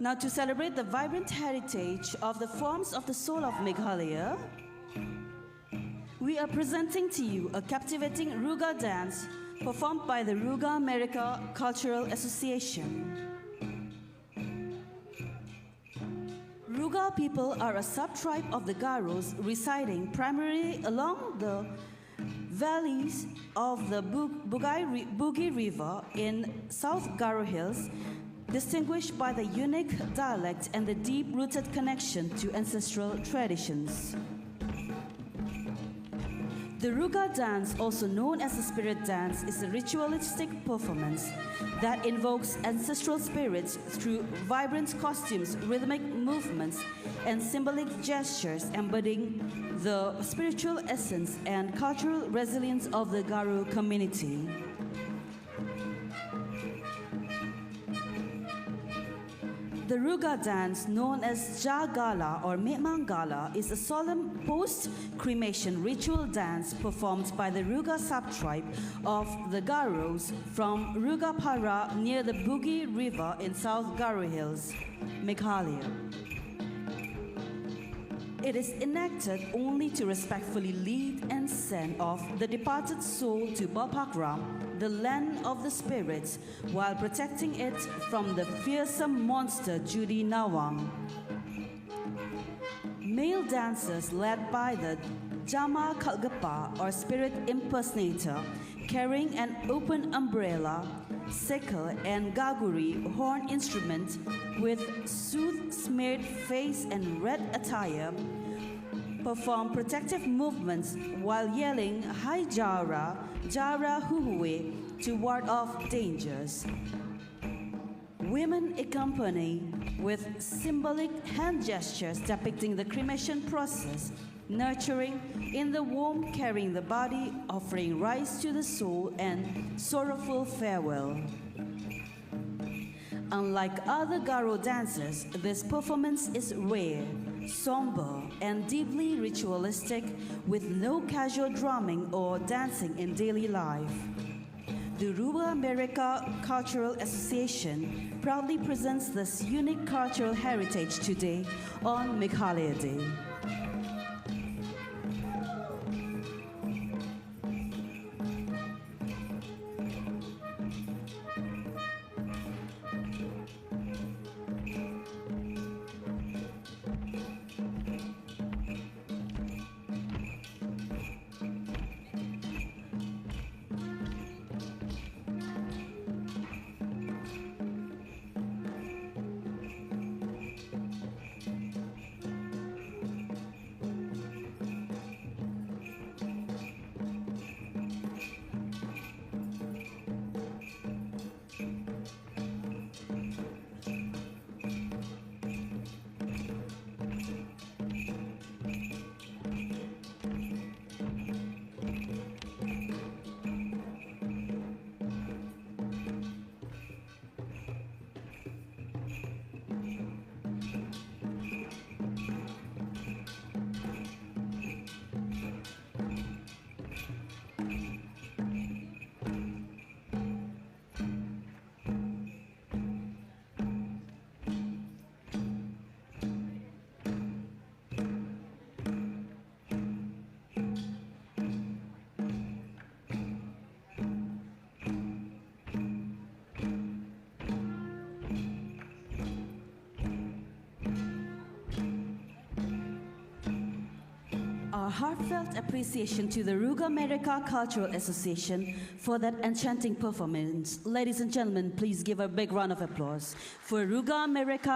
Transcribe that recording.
Now, to celebrate the vibrant heritage of the forms of the soul of Meghalaya, we are presenting to you a captivating Ruga dance performed by the Ruga America Cultural Association. Ruga people are a sub-tribe of the Garos residing primarily along the valleys of the Boogie River in South Garo Hills, distinguished by the unique dialect and the deep-rooted connection to ancestral traditions. The Ruga dance, also known as the spirit dance, is a ritualistic performance that invokes ancestral spirits through vibrant costumes, rhythmic movements, and symbolic gestures embodying the spiritual essence and cultural resilience of the Garo community. The Ruga dance, known as Jagala or Memangala, is a solemn post-cremation ritual dance performed by the Ruga sub-tribe of the Garos from Rugapara near the Boogie River in South Garo Hills, Meghalaya. It is enacted only to respectfully lead and send off the departed soul to Baghmara, the land of the spirits, while protecting it from the fearsome monster Judi Nawang. Male dancers led by the Jama Kalgapa or spirit impersonator, carrying an open umbrella, sickle and gaguri horn instrument with soot-smeared face and red attire, perform protective movements while yelling Hai Jara, Jara Huhue to ward off dangers. Women accompany with symbolic hand gestures depicting the cremation process, nurturing in the womb, carrying the body, offering rice to the soul, and sorrowful farewell. Unlike other Garo dances, this performance is rare, somber, and deeply ritualistic, with no casual drumming or dancing in daily life. The Ruga America Cultural Association proudly presents this unique cultural heritage today on Meghalaya Day. Our heartfelt appreciation to the Ruga America Cultural Association for that enchanting performance. Ladies and gentlemen, please give a big round of applause for Ruga America.